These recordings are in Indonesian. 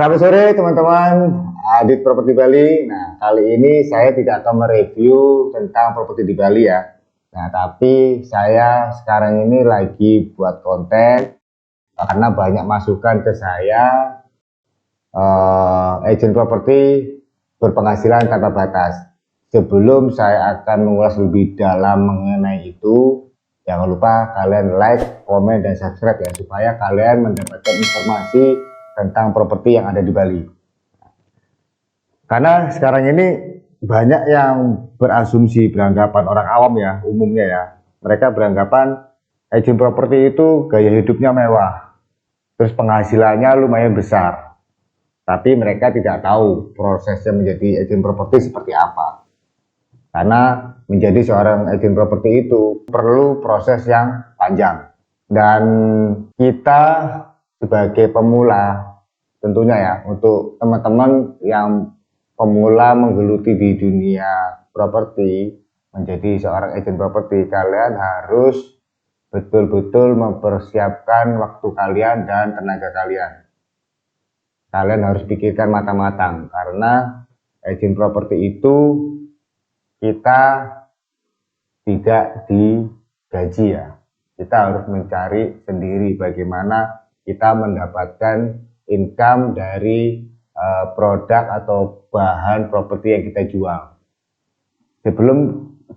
Selamat sore teman-teman, Adit Properti Bali. Nah, kali ini saya tidak akan mereview tentang properti di Bali ya. Nah, tapi saya sekarang ini lagi buat konten karena banyak masukan ke saya, agent properti berpenghasilan tanpa batas. Sebelum saya akan mengulas lebih dalam mengenai itu, jangan lupa kalian like, komen, dan subscribe ya, supaya kalian mendapatkan informasi tentang properti yang ada di Bali. Karena sekarang ini banyak yang berasumsi, beranggapan orang awam ya, umumnya ya. Mereka beranggapan agent properti itu gaya hidupnya mewah, terus penghasilannya lumayan besar. Tapi mereka tidak tahu prosesnya menjadi agent properti seperti apa. Karena menjadi seorang agent properti itu perlu proses yang panjang. Dan kita sebagai pemula tentunya ya, untuk teman-teman yang pemula menggeluti di dunia properti, menjadi seorang agent properti, kalian harus betul-betul mempersiapkan waktu kalian dan tenaga kalian. Kalian harus pikirkan matang-matang, karena agent properti itu kita tidak digaji ya. Kita harus mencari sendiri bagaimana kita mendapatkan income dari produk atau bahan properti yang kita jual. Sebelum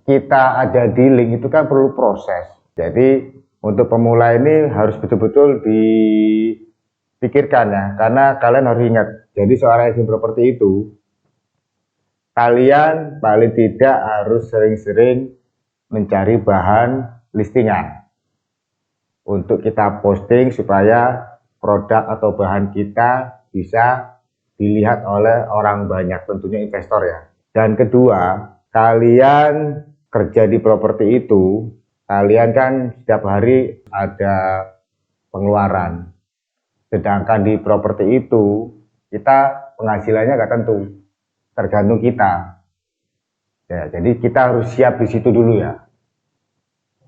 kita ada di link itu kan perlu proses. Jadi untuk pemula ini harus betul-betul dipikirkan ya, karena kalian harus ingat, jadi seorang agent properti itu kalian paling tidak harus sering-sering mencari bahan listingan untuk kita posting supaya produk atau bahan kita bisa dilihat oleh orang banyak, tentunya investor ya. Dan kedua, kalian kerja di properti itu, kalian kan setiap hari ada pengeluaran. Sedangkan di properti itu, kita penghasilannya nggak tentu, tergantung kita. Ya, jadi kita harus siap di situ dulu ya.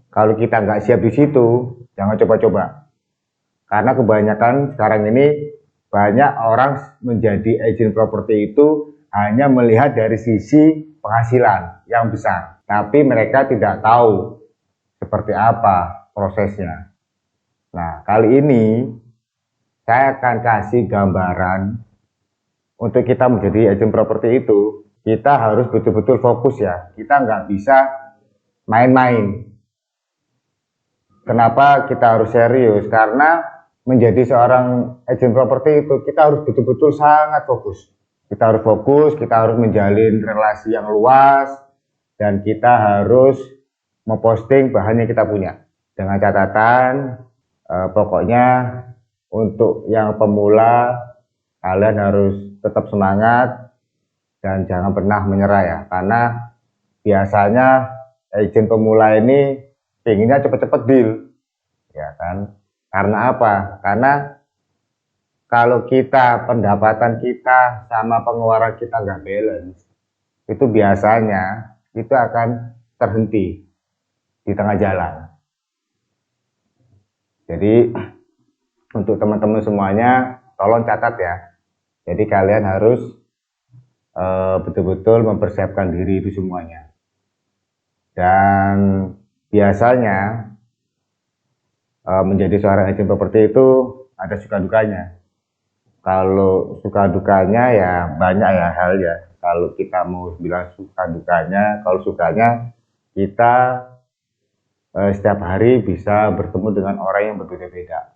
Kalau kita nggak siap di situ, jangan coba-coba. Karena kebanyakan sekarang ini banyak orang menjadi agent properti itu hanya melihat dari sisi penghasilan yang besar, tapi mereka tidak tahu seperti apa prosesnya. Nah, kali ini saya akan kasih gambaran untuk kita menjadi agent properti itu. Kita harus betul-betul fokus ya. Kita nggak bisa main-main. Kenapa kita harus serius? Karena menjadi seorang agent properti itu kita harus betul-betul sangat fokus. Kita harus fokus, kita harus menjalin relasi yang luas, dan kita harus memposting bahan yang kita punya. Dengan catatan, pokoknya untuk yang pemula, kalian harus tetap semangat dan jangan pernah menyerah ya. Karena biasanya agent pemula ini pengennya cepet-cepet deal, ya kan? Karena apa? Karena kalau kita pendapatan kita sama pengeluaran kita nggak balance, itu biasanya itu akan terhenti di tengah jalan. Jadi untuk teman-teman semuanya, tolong catat ya. Jadi kalian harus betul-betul mempersiapkan diri itu semuanya. Dan biasanya menjadi seorang agent properti itu ada suka dukanya. Kalau suka dukanya ya banyak ya hal ya. Kalau kita mau bilang suka dukanya, kalau sukanya kita setiap hari bisa bertemu dengan orang yang berbeda-beda.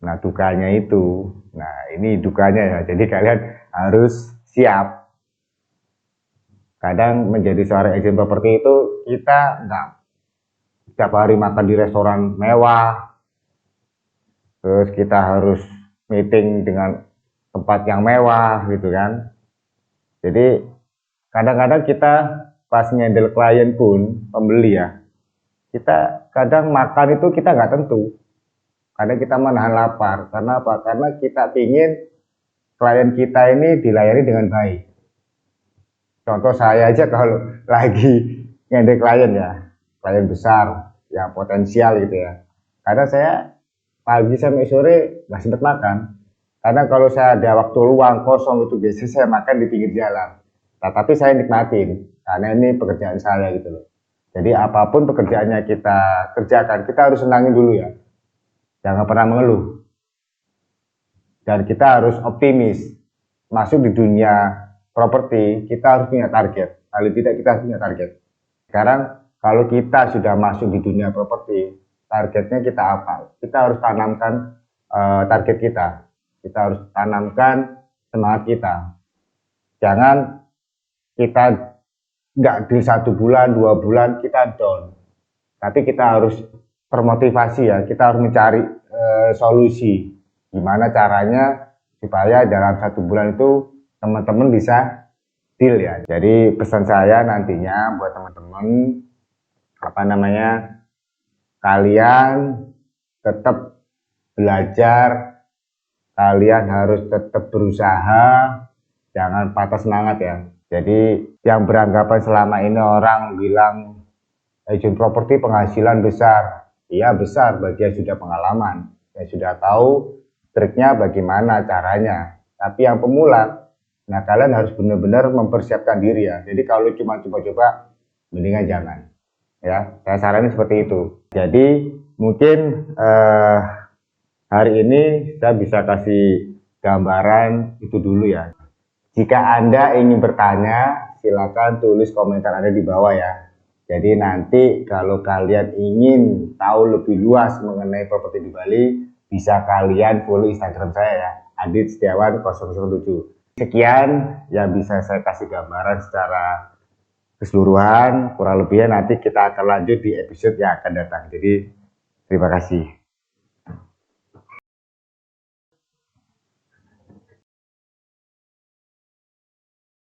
Nah, dukanya itu, nah ini dukanya ya. Jadi kalian harus siap. Kadang menjadi seorang agent properti itu kita nggak setiap hari makan di restoran mewah, terus kita harus meeting dengan tempat yang mewah gitu kan. Jadi kadang-kadang kita pas ngendel klien pun, pembeli ya, kita kadang makan itu kita nggak tentu. Kadang kita menahan lapar. Karena apa? Karena kita ingin klien kita ini dilayani dengan baik. Contoh saya aja kalau lagi ngendel klien ya, klien besar yang potensial gitu ya. Karena saya pagi sampai sore nggak sempat makan, Karena kalau saya ada waktu luang kosong itu biasanya saya makan di pinggir jalan. Nah, tapi saya nikmatin karena ini pekerjaan saya gitu loh. Jadi apapun pekerjaannya kita kerjakan, kita harus senangin dulu ya. Jangan pernah mengeluh. Dan kita harus optimis. Masuk di dunia properti, kita harus punya target. Kalau tidak, kita harus punya target. Sekarang kalau kita sudah masuk di dunia properti, targetnya kita apa? Kita harus tanamkan target kita. Kita harus tanamkan semangat kita. Jangan kita nggak di 1 bulan, 2 bulan kita down. Tapi kita harus termotivasi ya. Kita harus mencari solusi. Gimana caranya supaya dalam 1 bulan itu teman-teman bisa deal ya. Jadi pesan saya nantinya buat teman-teman apa namanya, kalian tetap belajar, kalian harus tetap berusaha, jangan patah semangat ya. Jadi yang beranggapan selama ini orang bilang agent properti penghasilan besar, iya besar bagi yang sudah pengalaman, yang sudah tahu triknya bagaimana caranya. Tapi yang pemula, nah kalian harus benar-benar mempersiapkan diri ya. Jadi kalau cuma coba-coba, mendingan jangan. Ya, saya saranin seperti itu. Jadi mungkin hari ini saya bisa kasih gambaran itu dulu ya. Jika Anda ingin bertanya, silakan tulis komentar Anda di bawah ya. Jadi nanti kalau kalian ingin tahu lebih luas mengenai properti di Bali, bisa kalian follow Instagram saya ya, Adit Setiawan 007. Sekian yang bisa saya kasih gambaran secara keseluruhan, kurang lebihnya nanti kita akan lanjut di episode yang akan datang. Jadi terima kasih.